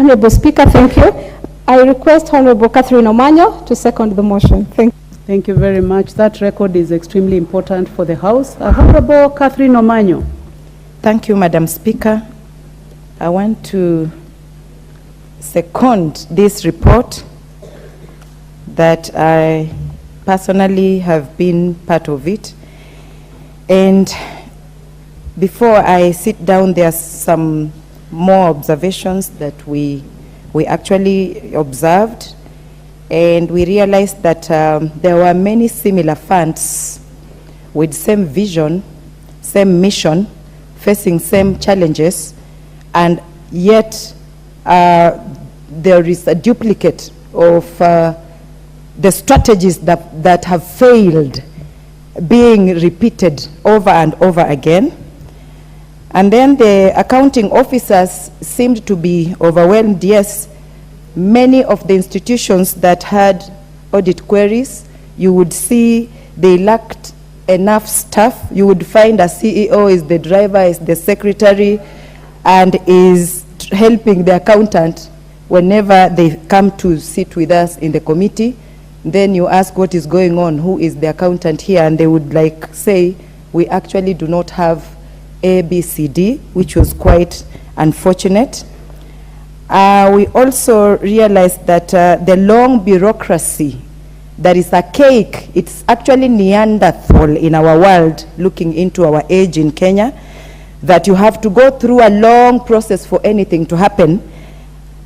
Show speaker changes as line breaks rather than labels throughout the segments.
Honorable Speaker, thank you. I request Honorable Catherine Omanyo to second the motion. Thank you.
Thank you very much. That record is extremely important for the House. Honorable Catherine Omanyo.
Thank you, Madam Speaker. I want to second this report that I personally have been part of it. And before I sit down, there are some more observations that we actually observed, and we realized that there were many similar funds with same vision, same mission, facing same challenges, and yet there is a duplicate of the strategies that have failed being repeated over and over again. And then the accounting officers seemed to be overwhelmed. Yes, many of the institutions that had audit queries, you would see they lacked enough staff. You would find a CEO is the driver, is the secretary, and is helping the accountant whenever they come to sit with us in the committee. Then you ask what is going on, who is the accountant here, and they would like say, we actually do not have A, B, C, D, which was quite unfortunate. We also realized that the long bureaucracy that is archaic, it's actually Neanderthal in our world, looking into our age in Kenya, that you have to go through a long process for anything to happen,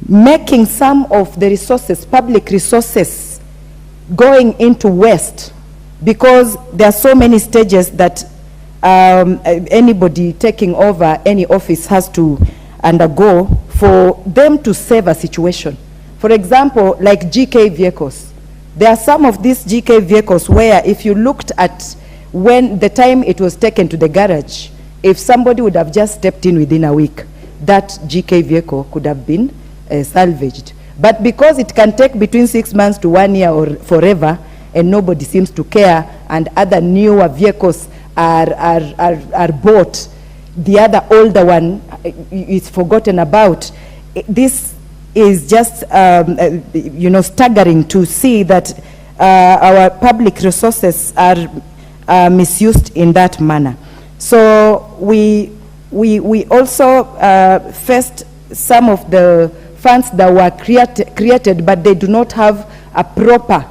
making some of the resources, public resources, going into waste, because there are so many stages that anybody taking over any office has to undergo for them to save a situation. For example, like GK vehicles. There are some of these GK vehicles where if you looked at when the time it was taken to the garage, if somebody would have just stepped in within a week, that GK vehicle could have been salvaged. But because it can take between 6 months to 1 year or forever, and nobody seems to care, and other newer vehicles are bought, the other older one is forgotten about. This is just staggering to see that our public resources are misused in that manner. So we also faced some of the funds that were created, but they do not have a proper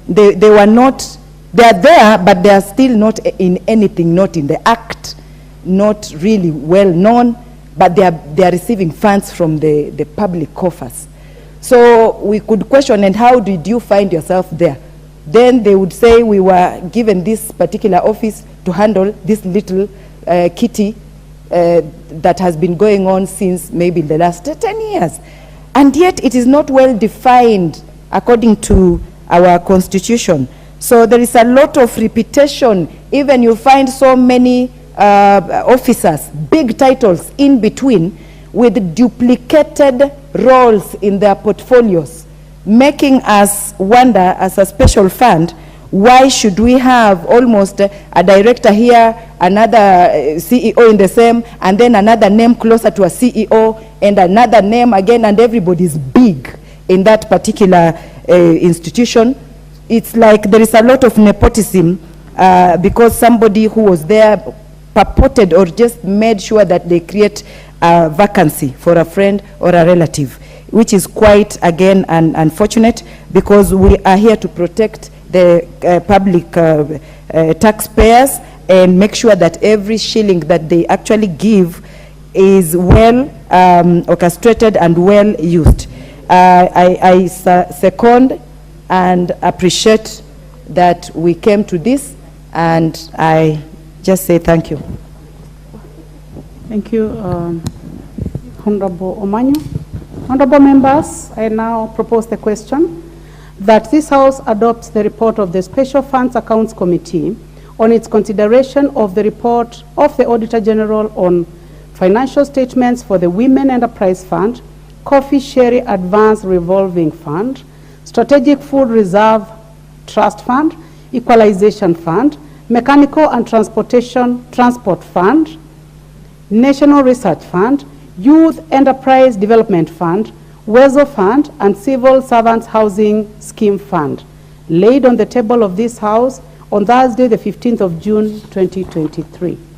they were not. They are there, but they are still not in anything, not in the act, not really well known, but they are receiving funds from the public coffers. So we could question, and how did you find yourself there? Then they would say we were given this particular office to handle this little kitty that has been going on since maybe the last 10 years. And yet it is not well defined according to our constitution. So there is a lot of repetition. Even you find so many officers, big titles in between, with duplicated roles in their portfolios, making us wonder, as a special fund, why should we have almost a director here, another CEO in the same, and then another name closer to a CEO, and another name again, and everybody's big in that particular institution. It's like there is a lot of nepotism because somebody who was there purported or just made sure that they create a vacancy for a friend or a relative, which is quite, again, unfortunate, because we are here to protect the public taxpayers and make sure that every shilling that they actually give is well orchestrated and well used. I second and appreciate that we came to this, and I just say thank you.
Thank you, Honorable Omanyo. Honorable members, I now propose the question that this House adopts the report of the Special Funds Accounts Committee on its consideration of the report of the Auditor General on financial statements for the Women Enterprise Fund, Coffee Sherry Advance Revolving Fund, Strategic Food Reserve Trust Fund, Equalization Fund, Mechanical and Transport Fund, National Research Fund, Youth Enterprise Development Fund, WEZO Fund, and Civil Servants Housing Scheme Fund, laid on the table of this House on Thursday, the 15th of June, 2023.